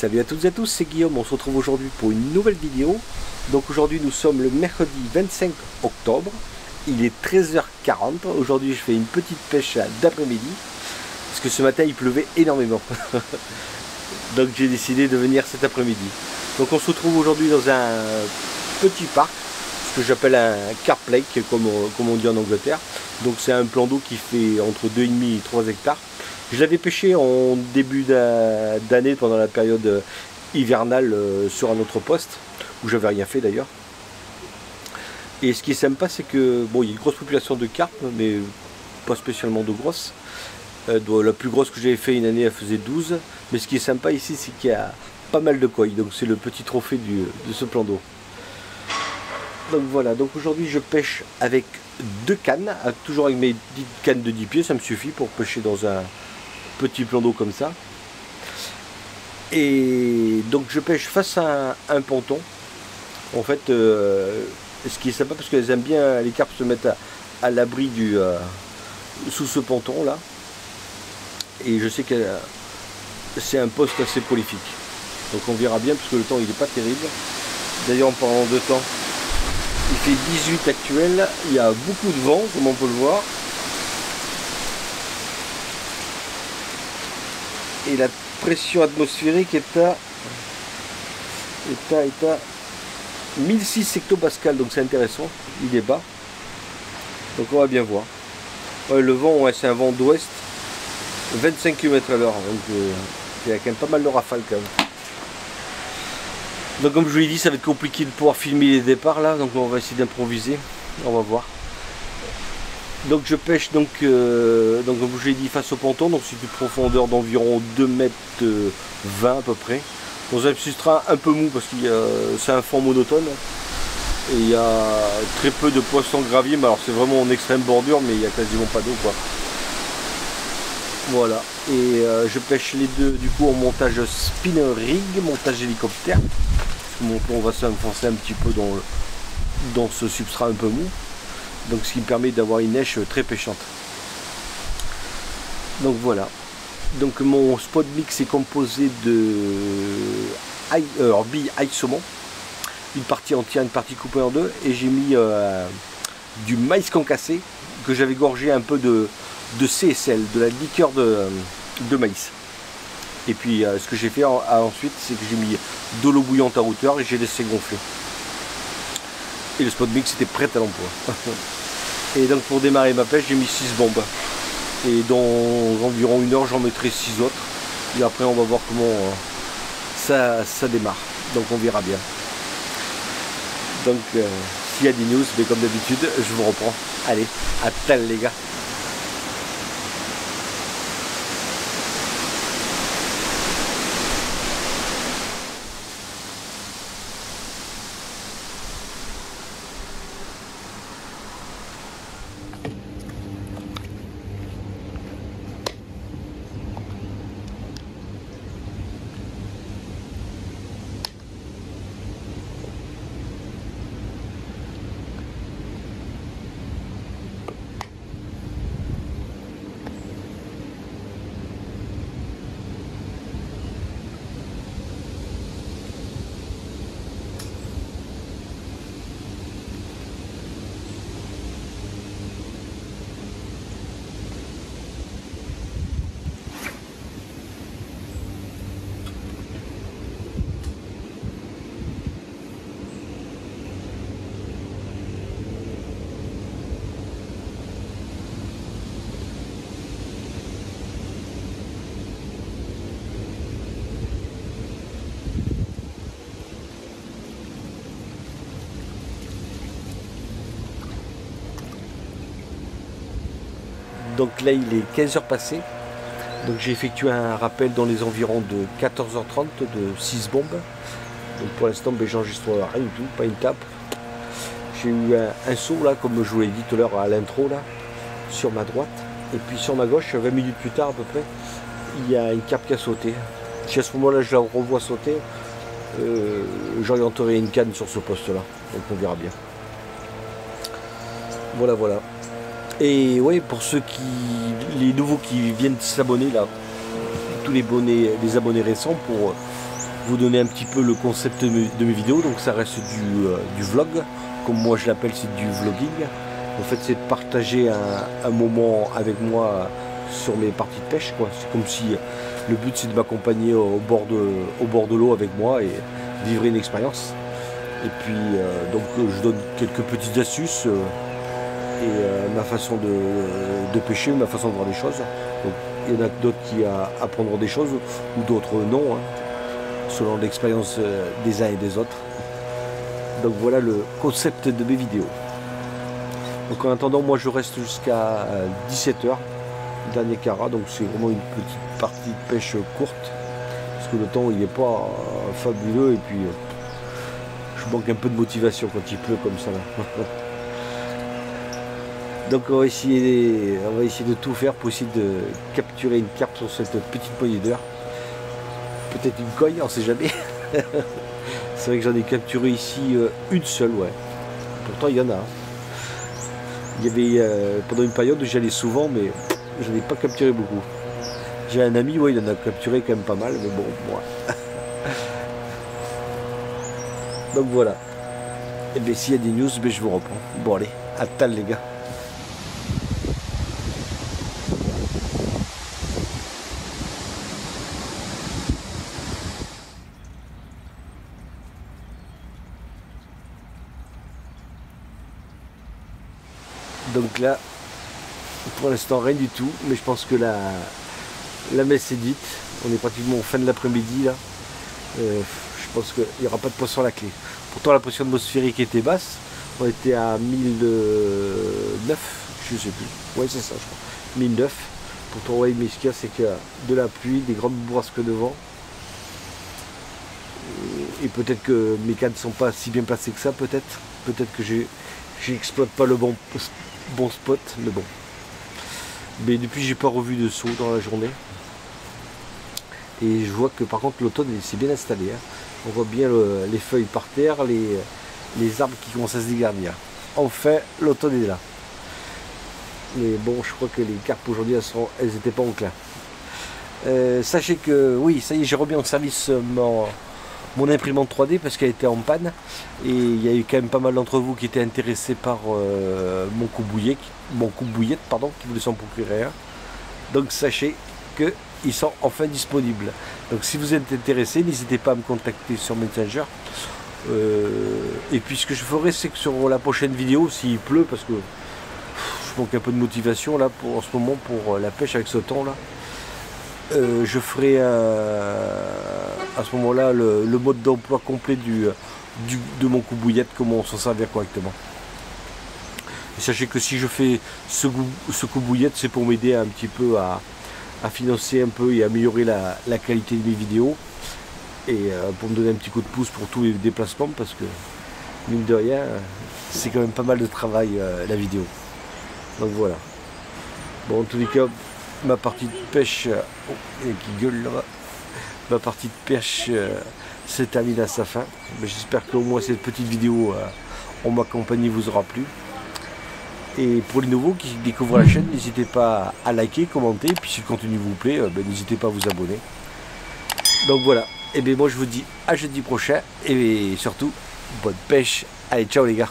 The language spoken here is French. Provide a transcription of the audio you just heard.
Salut à toutes et à tous, c'est Guillaume, on se retrouve aujourd'hui pour une nouvelle vidéo. Donc aujourd'hui nous sommes le mercredi 25 octobre, il est 13h40, aujourd'hui je fais une petite pêche d'après-midi, parce que ce matin il pleuvait énormément. Donc j'ai décidé de venir cet après-midi. Donc on se retrouve aujourd'hui dans un petit parc, ce que j'appelle un carp lake, comme on dit en Angleterre. Donc c'est un plan d'eau qui fait entre 2,5 et 3 hectares. Je l'avais pêché en début d'année pendant la période hivernale sur un autre poste où j'avais rien fait d'ailleurs. Et ce qui est sympa, c'est que bon, il y a une grosse population de carpes, mais pas spécialement de grosses. La plus grosse que j'avais fait une année, elle faisait 12. Mais ce qui est sympa ici, c'est qu'il y a pas mal de koi. Donc c'est le petit trophée de ce plan d'eau. Donc voilà, donc aujourd'hui je pêche avec 2 cannes, toujours avec mes petites cannes de 10 pieds, ça me suffit pour pêcher dans un petit plan d'eau comme ça. Et donc je pêche face à un ponton. En fait, ce qui est sympa parce qu'elles aiment bien, les carpes se mettent à l'abri sous ce ponton là. Et je sais que c'est un poste assez prolifique. Donc on verra bien parce que le temps il n'est pas terrible. D'ailleurs en parlant de temps, il fait 18 actuel, il y a beaucoup de vent comme on peut le voir. Et la pression atmosphérique est à 1006 hectopascal, donc c'est intéressant, il est bas. Donc on va bien voir. Ouais, le vent, ouais, c'est un vent d'ouest, 25 km à l'heure, donc il y a quand même pas mal de rafales quand même. Donc comme je vous l'ai dit, ça va être compliqué de pouvoir filmer les départs là, donc on va essayer d'improviser, on va voir. Donc je pêche donc comme je vous l'ai dit face au ponton, donc c'est une profondeur d'environ 2,20 m à peu près. Dans un substrat un peu mou parce que c'est un fond monotone. Et il y a très peu de poissons graviers, mais alors c'est vraiment en extrême bordure, mais il n'y a quasiment pas d'eau quoi. Voilà, et je pêche les deux du coup en montage spinner rig, montage hélicoptère. On va s'enfoncer un petit peu dans ce substrat un peu mou. Donc ce qui me permet d'avoir une nêche très pêchante. Donc voilà. Donc mon spot mix est composé de billes ail saumon. Une partie entière, une partie coupée en deux. Et j'ai mis du maïs concassé que j'avais gorgé un peu de CSL, de la liqueur de maïs. Et puis ce que j'ai fait ensuite, c'est que j'ai mis de l'eau bouillante à hauteur et j'ai laissé gonfler. Et le spot mix était prêt à l'emploi. Et donc pour démarrer ma pêche, j'ai mis 6 bombes. Et dans environ 1 heure, j'en mettrai 6 autres. Et après, on va voir comment ça démarre. Donc on verra bien. Donc s'il y a des news, mais comme d'habitude, je vous reprends. Allez, à tout à l'heure les gars. Donc là il est 15 h passées. Donc j'ai effectué un rappel dans les environs de 14h30 de 6 bombes. Donc pour l'instant j'enregistre rien du tout, pas une tape. J'ai eu un saut là, comme je vous l'ai dit tout à l'heure à l'intro là, sur ma droite. Et puis sur ma gauche, 20 minutes plus tard à peu près, il y a une carpe qui a sauté. Si à ce moment là je la revois sauter, j'orienterai une canne sur ce poste là. Donc on verra bien. Voilà voilà. Et ouais, pour ceux les nouveaux qui viennent s'abonner là, tous les abonnés récents, vous donner un petit peu le concept de mes vidéos. Donc ça reste du vlog, comme moi je l'appelle, c'est du vlogging. En fait, c'est de partager un moment avec moi sur mes parties de pêche, quoi. C'est comme si le but c'est de m'accompagner au bord de l'eau avec moi et vivre une expérience. Et puis donc je donne quelques petites astuces et ma façon de pêcher, ma façon de voir les choses. Donc, il y en a d'autres qui apprendront des choses ou d'autres non, hein, selon l'expérience des uns et des autres. Donc voilà le concept de mes vidéos. Donc en attendant, moi je reste jusqu'à 17 h, dernier carat, donc c'est vraiment une petite partie de pêche courte, parce que le temps il n'est pas fabuleux et puis je manque un peu de motivation quand il pleut comme ça là. Donc on va essayer de tout faire pour essayer de capturer une carpe sur cette petite poignée d'heure. Peut-être une cogne, on ne sait jamais. C'est vrai que j'en ai capturé ici une seule, ouais. Pourtant il y en a. Il y avait pendant une période où j'y allais souvent, mais je n'ai pas capturé beaucoup. J'ai un ami, ouais, il en a capturé quand même pas mal, mais bon, moi. Donc voilà. Et bien s'il y a des news, ben, je vous reprends. Bon allez, à tal les gars. Donc là, pour l'instant rien du tout, mais je pense que la messe est dite. On est pratiquement en fin de l'après-midi là. Je pense qu'il n'y aura pas de poisson à la clé. Pourtant la pression atmosphérique était basse. On était à 1009, je sais plus. Ouais c'est ça je crois. 1009. Pourtant ouais, mais ce qu'il y a c'est qu'il y a de la pluie, des grandes bourrasques de vent. Et peut-être que mes cannes ne sont pas si bien placées que ça, peut-être. Peut-être que j'exploite pas le bon spot, mais bon. Mais depuis j'ai pas revu de saut dans la journée. Et je vois que par contre l'automne s'est bien installé. Hein. On voit bien les feuilles par terre, les arbres qui commencent à se dégarnir. Enfin l'automne est là. Mais bon, je crois que les carpes aujourd'hui elles n'étaient pas enclins. Sachez que oui, ça y est, j'ai remis en service mon imprimante 3D parce qu'elle était en panne. Et il y a eu quand même pas mal d'entre vous qui étaient intéressés par mon coupe-bouillette, qui voulait s'en procurer un. Donc sachez qu'ils sont enfin disponibles. Donc si vous êtes intéressé, n'hésitez pas à me contacter sur Messenger. Et puis ce que je ferai, c'est que sur la prochaine vidéo, s'il pleut, parce que je manque un peu de motivation là en ce moment pour la pêche avec ce temps là, je ferai à ce moment-là le mode d'emploi complet de mon coupe-bouillette, comment s'en servir correctement. Et sachez que si je fais ce coupe-bouillette, c'est pour m'aider un petit peu à financer un peu et améliorer la qualité de mes vidéos et pour me donner un petit coup de pouce pour tous les déplacements, parce que mine de rien c'est quand même pas mal de travail la vidéo. Donc voilà. Bon, en tous les cas, ma partie de pêche, qui gueule là-bas, ma partie de pêche se termine à sa fin. J'espère qu'au moins cette petite vidéo en ma compagnie vous aura plu. Et pour les nouveaux qui découvrent la chaîne, n'hésitez pas à liker, commenter, puis si le contenu vous plaît, n'hésitez pas à vous abonner. Donc voilà, et bien moi je vous dis à jeudi prochain, et surtout, bonne pêche. Allez, ciao les gars.